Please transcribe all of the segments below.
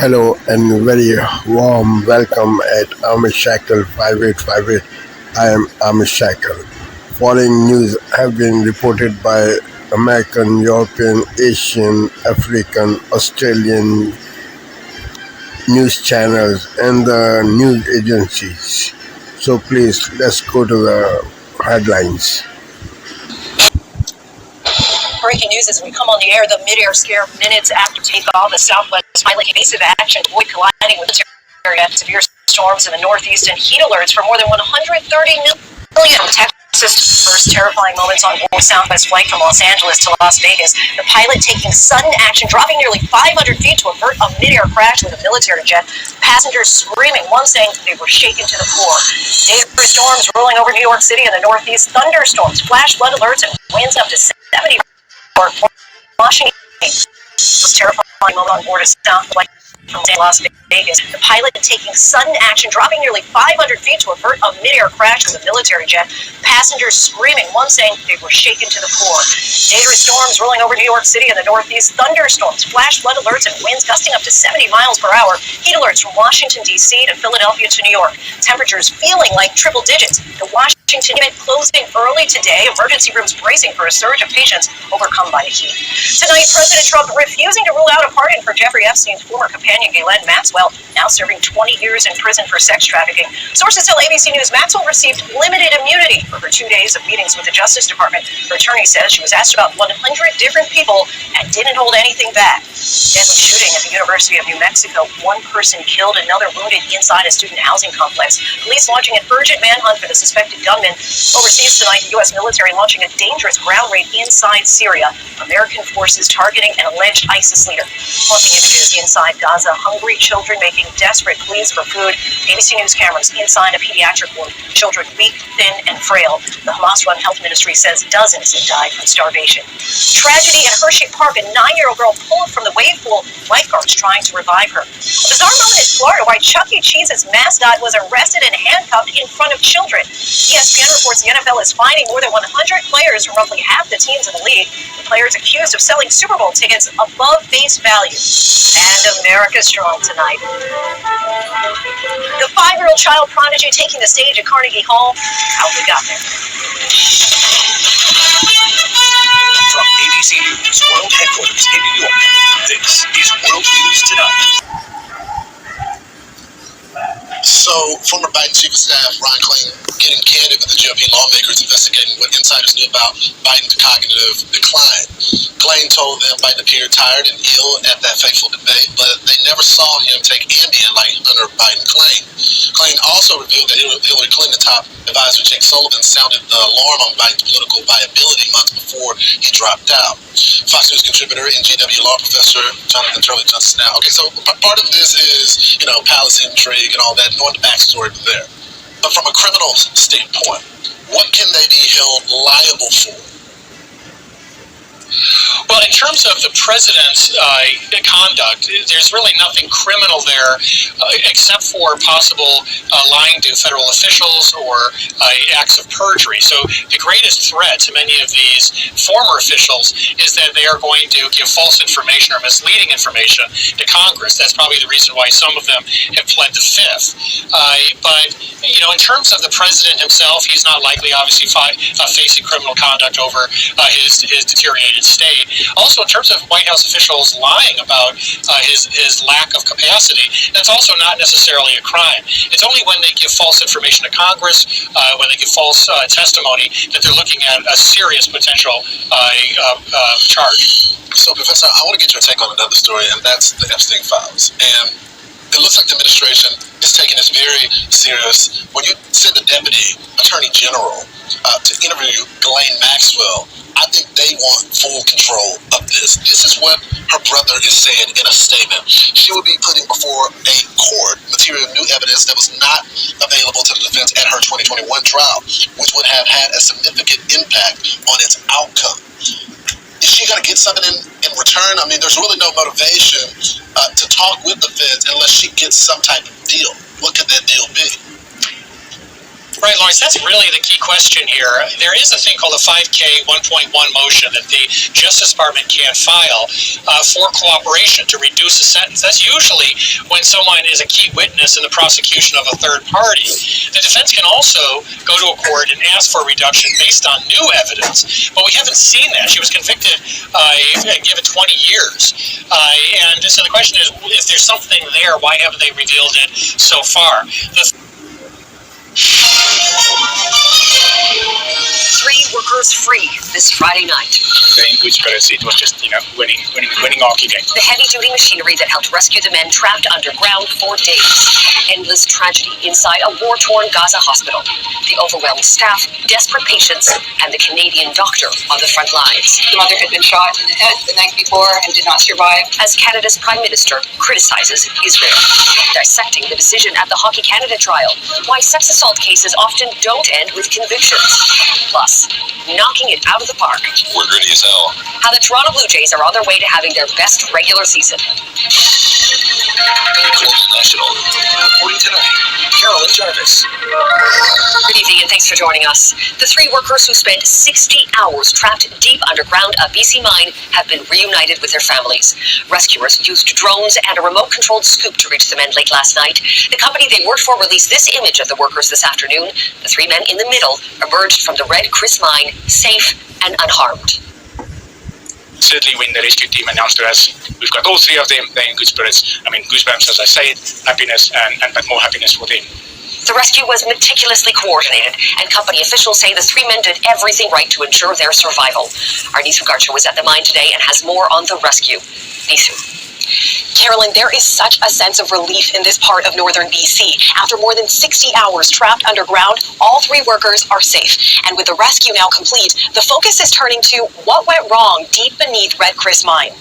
Hello and very warm welcome at Amish Shackle 5858. I am Amish Shackle. Following news have been reported by American, European, Asian, African, Australian news channels and the news agencies. So please, let's go to the headlines. Breaking news as we come on the air, the mid-air scare minutes after takeoff. The Southwest pilot evasive action, avoid colliding with severe storms in the Northeast and heat alerts for more than 130 million. Texas first terrifying moments on board Southwest flight from Los Angeles to Las Vegas. The pilot taking sudden action, dropping nearly 500 feet to avert a mid-air crash with a military jet. Passengers screaming, one saying they were shaken to the core. Dangerous storms rolling over New York City and the Northeast. Thunderstorms, flash flood alerts, and winds up to 70. Washington was terrifying moment on board a Southwest from Las Vegas. The pilot taking sudden action, dropping nearly 500 feet to avert a mid-air crash with a military jet. Passengers screaming, one saying they were shaken to the core. Dangerous storms rolling over New York City and the Northeast. Thunderstorms, flash flood alerts, and winds gusting up to 70 miles per hour. Heat alerts from Washington, D.C. to Philadelphia to New York. Temperatures feeling like triple digits. The Washington unit closing early today. Emergency rooms bracing for a surge of patients overcome by the heat. Tonight, President Trump refusing to rule out a pardon for Jeffrey Epstein's former companion Ghislaine Maxwell, now serving 20 years in prison for sex trafficking. Sources tell ABC News Maxwell received limited immunity for her 2 days of meetings with the Justice Department. Her attorney says she was asked about 100 different people and didn't hold anything back. Deadly shooting at the University of New Mexico. One person killed, another wounded inside a student housing complex. Police launching an urgent manhunt for the suspected gunman. Overseas tonight, the U.S. military launching a dangerous ground raid inside Syria. American forces targeting an alleged ISIS leader. Haunting images inside Gaza. Hungry children making desperate pleas for food. ABC News cameras inside a pediatric ward. Children weak, thin, and frail. The Hamas-run health ministry says dozens have died from starvation. Tragedy in Hershey Park. A 9-year-old girl pulled from the wave pool. Lifeguards trying to revive her. A bizarre moment in Florida why Chuck E. Cheese's mascot was arrested and handcuffed in front of children. ESPN reports the NFL is fining more than 100 players from roughly half the teams in the league. The players accused of selling Super Bowl tickets above face value. And America strong tonight. The 5-year-old child prodigy taking the stage at Carnegie Hall. How we got there. From ABC News World Headquarters in New York, this is World News Tonight. So, former Biden Chief of Staff Ron Klain getting candid with the GOP lawmakers investigating what insiders knew about Biden's cognitive decline. Klain told them Biden appeared tired and ill at that fateful debate, but they never saw him take Ambien like Hunter Biden claimed. Klain also revealed that Hillary Clinton top advisor Jake Sullivan sounded the alarm on Biden's political viability months before he dropped out. Fox News contributor and GW law professor Jonathan Turley Johnson now. Okay, so part of this is, palace intrigue and all that, knowing the backstory there. But from a criminal standpoint, what can they be held liable for? Well, in terms of the president's conduct, there's really nothing criminal there except for possible lying to federal officials or acts of perjury. So the greatest threat to many of these former officials is that they are going to give false information or misleading information to Congress. That's probably the reason why some of them have pled the fifth. But in terms of the president himself, he's not likely, obviously, facing criminal conduct over his deteriorated state. Also, in terms of White House officials lying about his lack of capacity, that's also not necessarily a crime. It's only when they give false information to Congress, when they give false testimony, that they're looking at a serious potential charge. So, Professor, I want to get your take on another story, and that's the Epstein files. And it looks like the administration is taking this very serious. When you send the Deputy Attorney General to interview Ghislaine Maxwell, I think they want full control of this. This is what her brother is saying in a statement. She will be putting before a court material new evidence that was not available to the defense at her 2021 trial, which would have had a significant impact on its outcome. Is she going to get something in return? I mean, there's really no motivation to talk with the feds unless she gets some type of deal. What could that deal be? Right, Lawrence, that's really the key question here. There is a thing called a 5K 1.1 motion that the Justice Department can file for cooperation to reduce a sentence. That's usually when someone is a key witness in the prosecution of a third party. The defense can also go to a court and ask for a reduction based on new evidence, but we haven't seen that. She was convicted and given 20 years. And so the question is, if there's something there, why haven't they revealed it so far? Three workers free this Friday night. In good spirits, it was just, winning hockey game. The heavy-duty machinery that helped rescue the men trapped underground for days. Endless tragedy inside a war-torn Gaza hospital. The overwhelmed staff, desperate patients, and the Canadian doctor on the front lines. The mother had been shot in the head the night before and did not survive. As Canada's Prime Minister criticizes Israel. Dissecting the decision at the Hockey Canada trial. Why sex assault cases often don't end with convictions. Plus, knocking it out of the park. We're gritty as hell. How the Toronto Blue Jays are on their way to having their best regular season. National. Reporting tonight, Carolyn Jarvis. Good evening and thanks for joining us. The three workers who spent 60 hours trapped deep underground a BC mine have been reunited with their families. Rescuers used drones and a remote-controlled scoop to reach the men late last night. The company they worked for released this image of the workers this afternoon. The three men in the middle emerged from the Red Chris mine safe and unharmed. Certainly when the rescue team announced to us, we've got all three of them, they're in good spirits. I mean, goosebumps as I say it, happiness but more happiness for them. The rescue was meticulously coordinated, and company officials say the three men did everything right to ensure their survival. Our Neesu Garcha was at the mine today and has more on the rescue. Neesu. Carolyn, there is such a sense of relief in this part of northern BC. After more than 60 hours trapped underground, all three workers are safe. And with the rescue now complete, the focus is turning to what went wrong deep beneath Red Chris Mine.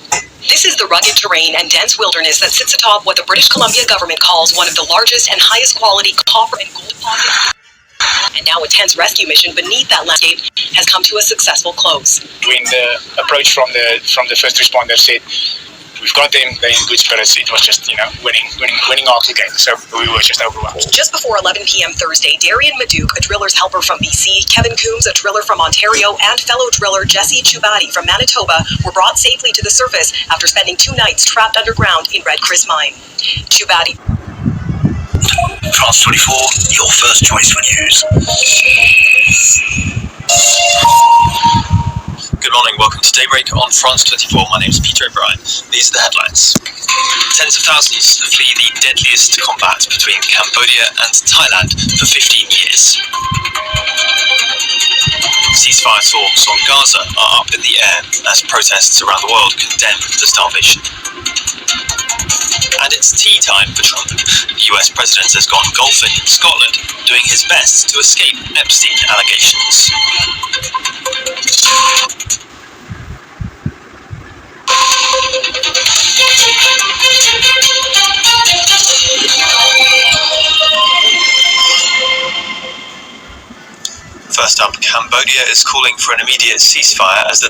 This is the rugged terrain and dense wilderness that sits atop what the British Columbia government calls one of the largest and highest quality copper and gold deposits. And now a tense rescue mission beneath that landscape has come to a successful close. When the approach from the first responder said, we've got them, they're in good spirits, it was just, winning hockey game. So we were just overwhelmed. Just before 11 p.m. Thursday, Darian Maduke, a driller's helper from BC, Kevin Coombs, a driller from Ontario, and fellow driller Jesse Chubati from Manitoba were brought safely to the surface after spending 2 nights trapped underground in Red Chris Mine. Chubati. France 24, your first choice for news. Good morning, welcome to Daybreak on France 24. My name is Peter O'Brien. These are the headlines. Tens of thousands flee the deadliest combat between Cambodia and Thailand for 15 years. Ceasefire talks on Gaza are up in the air as protests around the world condemn the starvation. And it's tea time for Trump. The US president has gone golfing in Scotland, doing his best to escape Epstein allegations. First up, Cambodia is calling for an immediate ceasefire as the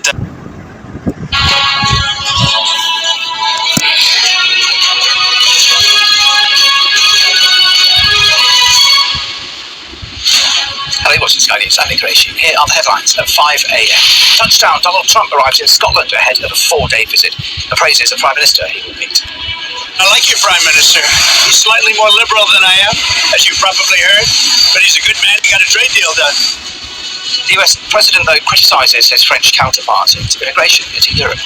Hello, watching Sky News, Andy Qureshi. Here are the headlines at 5 a.m. Touchdown, Donald Trump arrives in Scotland ahead of a 4-day visit. Appraises the Prime Minister he will meet. I like your Prime Minister. He's slightly more liberal than I am, as you've probably heard, but he's a good man. He got a trade deal done. The US President, though, criticises his French counterpart into immigration into Europe.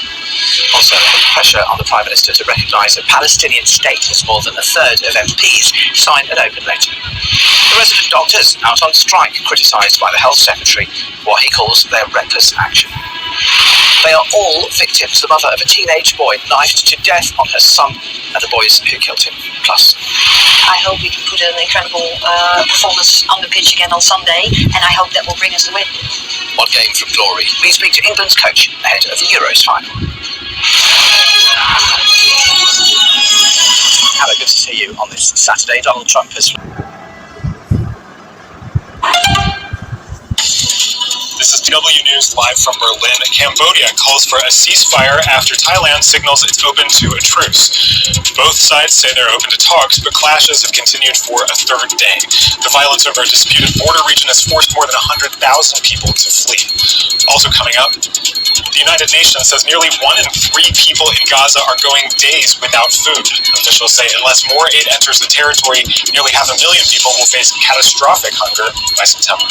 Also, pressure on the Prime Minister to recognise a Palestinian state as more than a third of MPs signed an open letter. The resident doctors out on strike, criticised by the Health Secretary for what he calls their reckless action. They are all victims. The mother of a teenage boy knifed to death on her son and the boys who killed him. Plus, I hope we can put an incredible performance on the pitch again on Sunday, and I hope that will bring us the win. One game from glory. We speak to England's coach ahead of the Euros final. Hello, good to see you on this Saturday. Donald Trump has... This is W News. News live from Berlin. Cambodia calls for a ceasefire after Thailand signals it's open to a truce. Both sides say they're open to talks, but clashes have continued for a third day. The violence over a disputed border region has forced more than 100,000 people to flee. Also coming up, the United Nations says nearly 1 in 3 people in Gaza are going days without food. Officials say unless more aid enters the territory, nearly 500,000 people will face catastrophic hunger by September.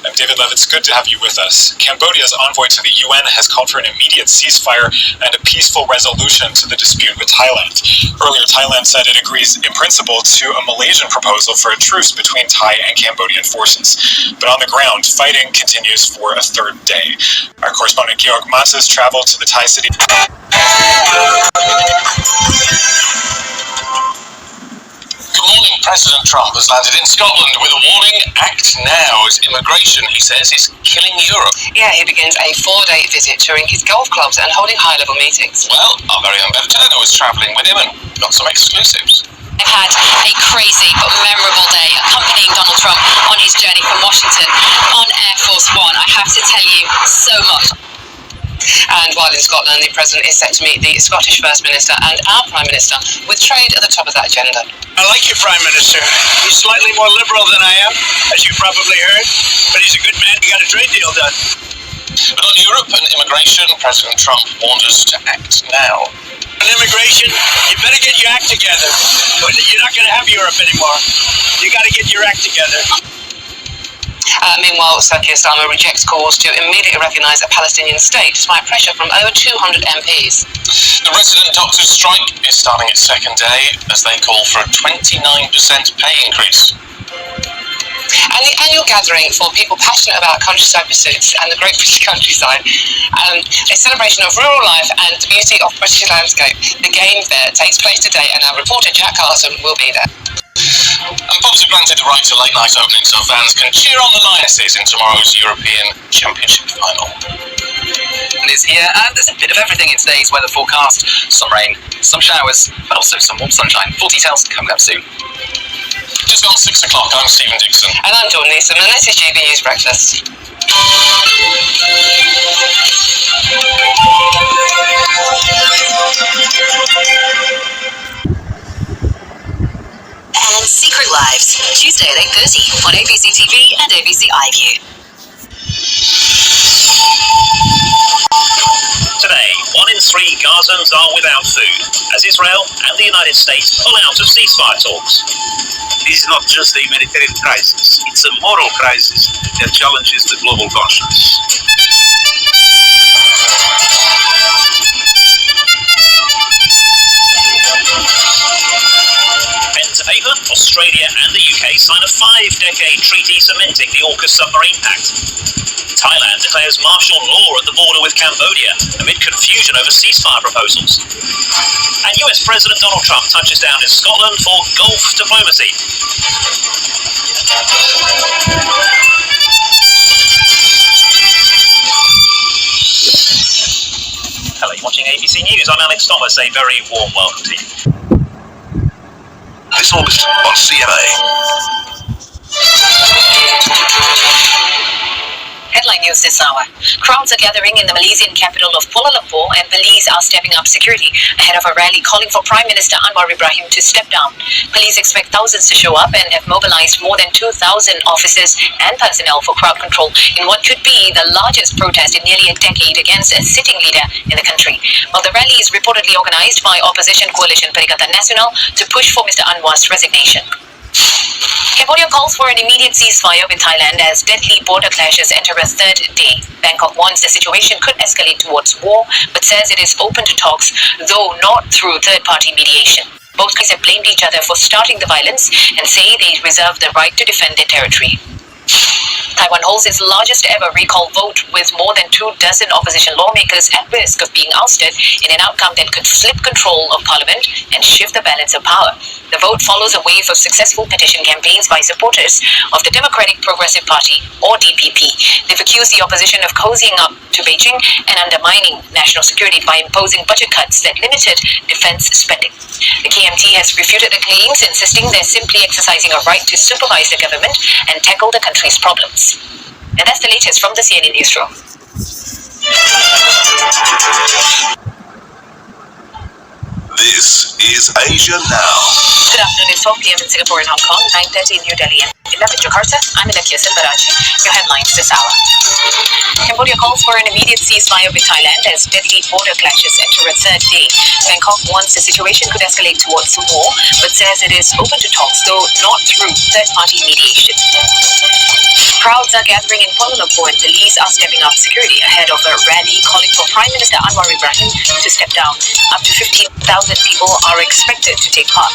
I'm David Levitt. It's good to have you with us. Cambodia's envoy to the UN has called for an immediate ceasefire and a peaceful resolution to the dispute with Thailand. Earlier, Thailand said it agrees in principle to a Malaysian proposal for a truce between Thai and Cambodian forces. But on the ground, fighting continues for a third day. Our correspondent Georg Matzes traveled to the Thai city. Good morning. President Trump has landed in Scotland with a warning. Act now, as immigration, he says, is killing Europe. Yeah, he begins a 4-day visit touring his golf clubs and holding high-level meetings. Well, our very own Bev Turner was travelling with him and got some exclusives. I've had a crazy but memorable day accompanying Donald Trump on his journey from Washington on Air Force One. I have to tell you so much. And while in Scotland, the President is set to meet the Scottish First Minister and our Prime Minister, with trade at the top of that agenda. I like your Prime Minister. He's slightly more liberal than I am, as you probably heard, but he's a good man. He got a trade deal done. But on Europe and immigration, President Trump warned us to act now. On immigration, you better get your act together. You're not going to have Europe anymore. You got to get your act together. Meanwhile, Sir Keir Starmer rejects calls to immediately recognise a Palestinian state, despite pressure from over 200 MPs. The resident doctors' strike is starting its second day as they call for a 29% pay increase. And the annual gathering for people passionate about countryside pursuits and the great British countryside, a celebration of rural life and the beauty of British landscape. The game there takes place today, and our reporter Jack Carlson will be there. And pubs are granted the right to late night opening so fans can cheer on the Lionesses in tomorrow's European Championship final. And is here, and there's a bit of everything in today's weather forecast. Some rain, some showers, but also some warm sunshine. Full details coming up soon. Just gone 6 o'clock, I'm Stephen Dixon. And I'm Dawn Neeson, and this is GB News Breakfast. And Secret Lives, Tuesday at 8:30 on ABC TV and ABC iView. Today, 1 in 3 Gazans are without food, as Israel and the United States pull out of ceasefire talks. This is not just a humanitarian crisis, it's a moral crisis that challenges the global conscience. Pen to paper, Australia and the UK sign a 5-decade treaty cementing the AUKUS submarine pact. Thailand declares martial law at the border with Cambodia amid confusion over ceasefire proposals. And US President Donald Trump touches down in Scotland for Gulf diplomacy. Hello, you're watching ABC News. I'm Alex Thomas. A very warm welcome to you. This August on CMA. Headline news this hour. Crowds are gathering in the Malaysian capital of Kuala Lumpur, and police are stepping up security ahead of a rally calling for Prime Minister Anwar Ibrahim to step down. Police expect thousands to show up and have mobilized more than 2,000 officers and personnel for crowd control in what could be the largest protest in nearly a decade against a sitting leader in the country. Well, the rally is reportedly organized by opposition coalition Perikatan Nasional to push for Mr. Anwar's resignation. Cambodia calls for an immediate ceasefire with Thailand as deadly border clashes enter a third day. Bangkok warns the situation could escalate towards war, but says it is open to talks, though not through third-party mediation. Both countries have blamed each other for starting the violence and say they reserve the right to defend their territory. Taiwan holds its largest ever recall vote, with more than 24 opposition lawmakers at risk of being ousted in an outcome that could flip control of parliament and shift the balance of power. The vote follows a wave of successful petition campaigns by supporters of the Democratic Progressive Party, or DPP. They've accused the opposition of cozying up to Beijing and undermining national security by imposing budget cuts that limited defense spending. The KMT has refuted the claims, insisting they're simply exercising a right to supervise the government and tackle the country's problems. And that's the latest from the CNN newsroom. This is Asia Now. Good afternoon. It's 12 p.m. in Singapore and Hong Kong, 9:30 in New Delhi and 11 in Jakarta. I'm Alekia Silveraji. Your headlines this hour. Cambodia calls for an immediate ceasefire with Thailand as deadly border clashes enter a third day. Bangkok warns the situation could escalate towards war, but says it is open to talks, though not through third-party mediation. Crowds are gathering in Kuala Lumpur and police are stepping up security ahead of a rally calling for Prime Minister Anwar Ibrahim to step down. Up to 15,000 people are expected to take part.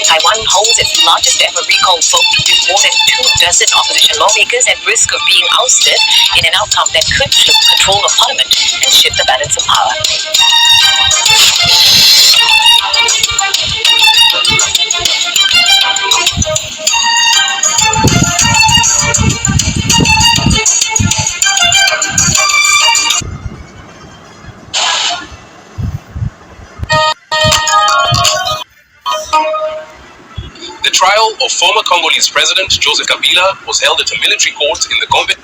Taiwan holds its largest ever recall vote, with more than 24 opposition lawmakers at risk of being ousted in an outcome that could flip control of parliament and shift the balance of power. The trial of former Congolese President Joseph Kabila was held at a military court in the Gombe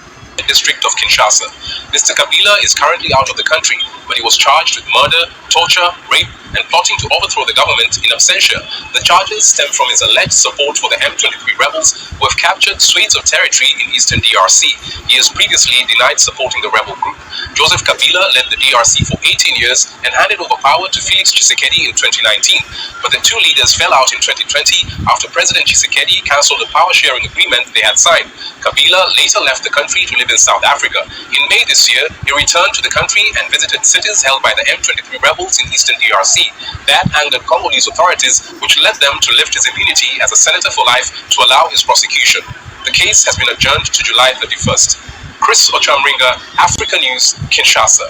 district of Kinshasa. Mr. Kabila is currently out of the country, but he was charged with murder, torture, rape, and plotting to overthrow the government in absentia. The charges stem from his alleged support for the M23 rebels, who have captured swathes of territory in eastern DRC. He has previously denied supporting the rebel group. Joseph Kabila led the DRC for 18 years and handed over power to Felix Tshisekedi in 2019. But the two leaders fell out in 2020 after President Tshisekedi cancelled the power-sharing agreement they had signed. Kabila later left the country to live in South Africa. In May this year, he returned to the country and visited cities held by the M23 rebels in eastern DRC. That angered Congolese authorities, which led them to lift his immunity as a senator for life to allow his prosecution. The case has been adjourned to July 31st. Chris Ochamringa, Africa News, Kinshasa.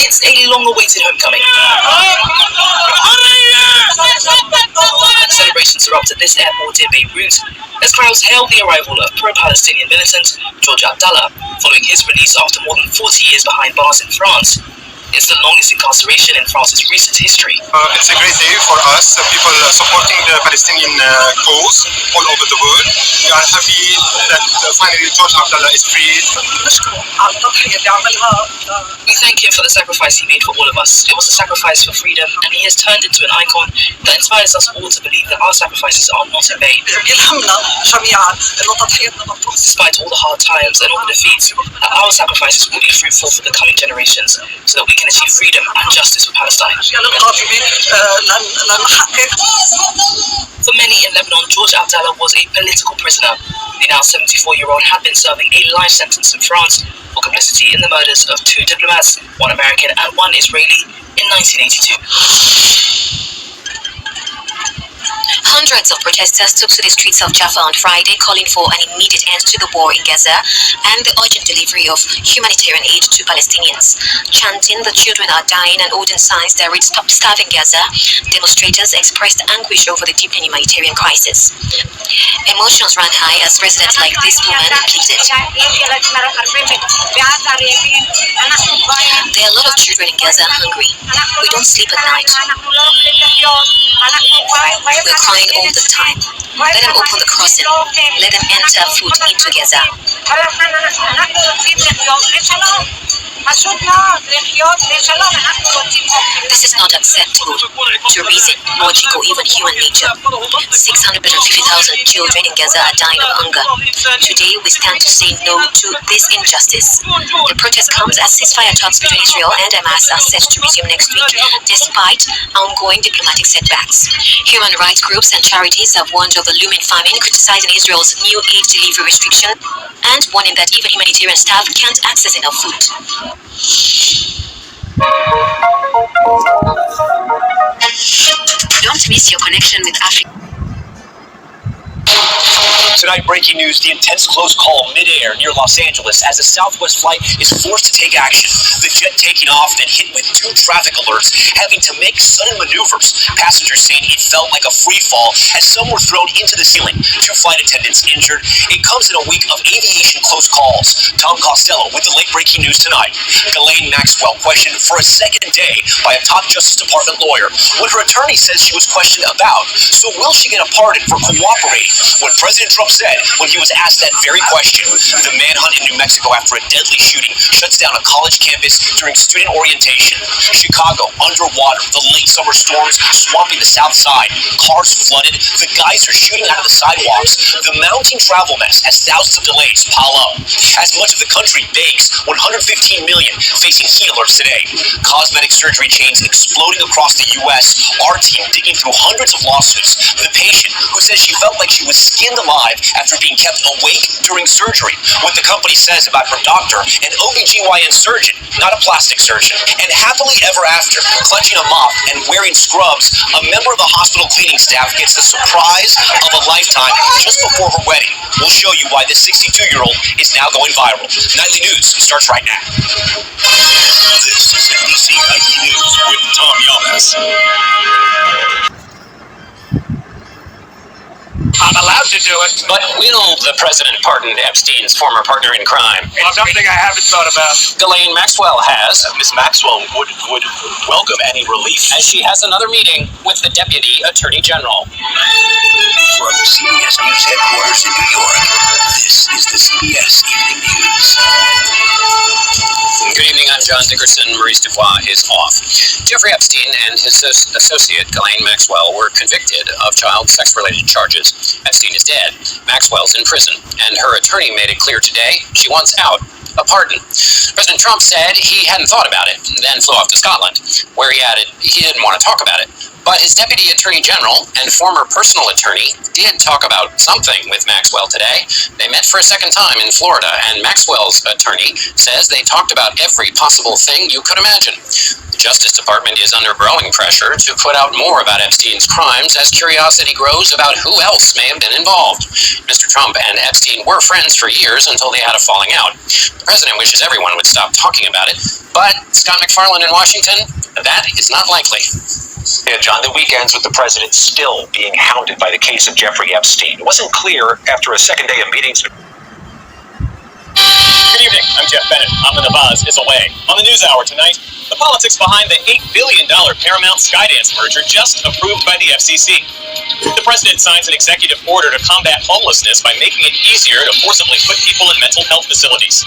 It's a long-awaited homecoming. Celebrations erupt at this airport in Beirut as crowds hail the arrival of pro-Palestinian militant George Abdallah following his release after more than 40 years behind bars in France. It's the longest incarceration in France's recent history. It's a great day for us, people supporting the Palestinian cause all over the world. We are happy that finally George Abdallah is freed. We thank him for the sacrifice he made for all of us. It was a sacrifice for freedom, and he has turned into an icon that inspires us all to believe that our sacrifices are not in vain. Despite all the hard times and all the defeats, our sacrifices will be fruitful for the coming generations, so that we can achieve freedom and justice for Palestine. For many in Lebanon, George Abdallah was a political prisoner. The now 74-year-old had been serving a life sentence in France for complicity in the murders of 2 diplomats, 1 American and 1 Israeli, in 1982. Hundreds of protesters took to the streets of Jaffa on Friday, calling for an immediate end to the war in Gaza and the urgent delivery of humanitarian aid to Palestinians. Chanting "The children are dying" and holding signs that read "Stop starving Gaza," demonstrators expressed anguish over the deepening humanitarian crisis. Emotions ran high as residents like this woman pleaded. There are a lot of children in Gaza hungry. We don't sleep at night. We're crying all the time. Let them open the crossing. Let them enter food into Gaza. This is not acceptable to reason, logic, or even human nature. 650,000 children in Gaza are dying of hunger. Today, we stand to say no to this injustice. The protest comes as ceasefire talks between Israel and Hamas are set to resume next week, despite ongoing diplomatic setbacks. Human rights groups and charities have warned of a looming famine, criticizing Israel's new aid delivery restriction and warning that even humanitarian staff can't access enough food. Don't miss your connection with Africa. Tonight, breaking news, the intense close call midair near Los Angeles as a Southwest flight is forced to take action. The jet taking off and hit with 2 traffic alerts, having to make sudden maneuvers. Passengers saying it felt like a free fall as some were thrown into the ceiling. 2 flight attendants injured. It comes in a week of aviation close calls. Tom Costello with the late breaking news tonight. Ghislaine Maxwell questioned for a second day by a top Justice Department lawyer. What her attorney says she was questioned about. So will she get a pardon for cooperating? What President Trump said when he was asked that very question. The manhunt in New Mexico after a deadly shooting shuts down a college campus during student orientation. Chicago underwater. The late summer storms swamping the south side. Cars flooded. The geysers shooting out of the sidewalks. The mounting travel mess as thousands of delays pile up. As much of the country bakes, 115 million facing heat alerts today. Cosmetic surgery chains exploding across the U.S. Our team digging through hundreds of lawsuits. The patient who says she felt like she was skinned alive after being kept awake during surgery. What the company says about her doctor, an OBGYN surgeon, not a plastic surgeon. And happily ever after, clutching a mop and wearing scrubs, a member of the hospital cleaning staff gets the surprise of a lifetime just before her wedding. We'll show you why this 62-year-old is now going viral. Nightly News starts right now. This is NBC Nightly News with Tom Yamas. I'm allowed to do it. But will the president pardon Epstein's former partner in crime? It's something I haven't thought about. Ghislaine Maxwell has, Miss Maxwell would welcome any relief. as she has another meeting with the Deputy Attorney General. From CBS News headquarters in New York, this is the CBS Evening News. Good evening, I'm John Dickerson. Maurice Dubois is off. Jeffrey Epstein and his associate, Ghislaine Maxwell, were convicted of child sex-related charges. Epstein is dead. Maxwell's in prison, and her attorney made it clear today she wants out. A pardon. President Trump said he hadn't thought about it, and then flew off to Scotland, where he added he didn't want to talk about it. But his Deputy Attorney General and former personal attorney did talk about something with Maxwell today. They met for a second time in Florida, and Maxwell's attorney says they talked about every possible thing you could imagine. The Justice Department is under growing pressure to put out more about Epstein's crimes as curiosity grows about who else may have been involved. Mr. Trump and Epstein were friends for years until they had a falling out. The president wishes everyone would stop talking about it, but Scott McFarlane in Washington, that is not likely. Yeah, John, the week ends with the president still being hounded by the case of Jeffrey Epstein. It wasn't clear after a second day of meetings. Good evening, I'm Jeff Bennett. Amna Navaz is away. On the NewsHour tonight, the politics behind the $8 billion Paramount Skydance merger just approved by the FCC. The president signs an executive order to combat homelessness by making it easier to forcibly put people in mental health facilities.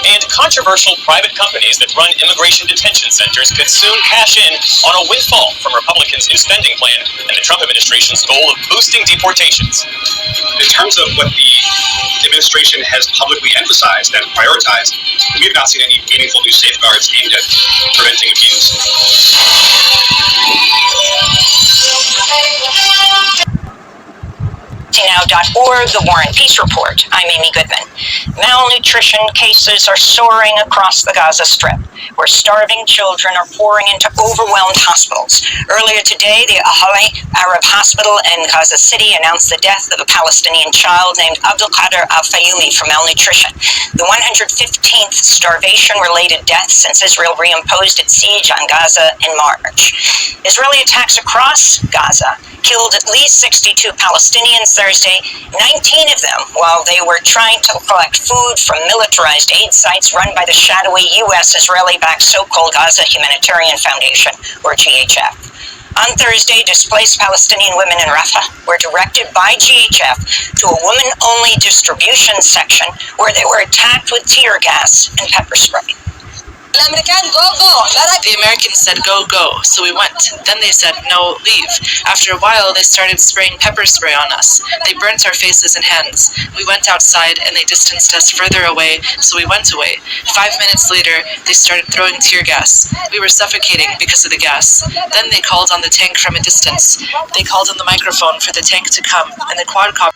And controversial private companies that run immigration detention centers could soon cash in on a windfall from Republicans' new spending plan and the Trump administration's goal of boosting deportations. In terms of what the administration has publicly emphasized and prioritized, we have not seen any meaningful new safeguards aimed at preventing abuse. Now.org, The War and Peace Report. I'm Amy Goodman. Malnutrition cases are soaring across the Gaza Strip, where starving children are pouring into overwhelmed hospitals. Earlier today, the Ahli Arab Hospital in Gaza City announced the death of a Palestinian child named Abdelkader Al-Fayumi from malnutrition, the 115th starvation-related death since Israel reimposed its siege on Gaza in March. Israeli attacks across Gaza killed at least 62 Palestinians Thursday, 19 of them while they were trying to collect food from militarized aid sites run by the shadowy U.S.-Israeli-backed so-called Gaza Humanitarian Foundation, or GHF. On Thursday, displaced Palestinian women in Rafah were directed by GHF to a women-only distribution section where they were attacked with tear gas and pepper spray. The Americans said, go, go, so we went. Then they said, no, leave. After a while, they started spraying pepper spray on us. They burnt our faces and hands. We went outside, and they distanced us further away, so we went away. 5 minutes later, they started throwing tear gas. We were suffocating because of the gas. Then they called on the tank from a distance. They called on the microphone for the tank to come, and the quadcopter.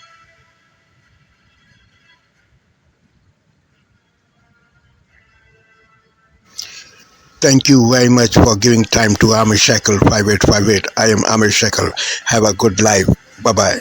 Thank you very much for giving time to Amir Shackle 5858. I am Amir Shackle. Have a good life. Bye-bye.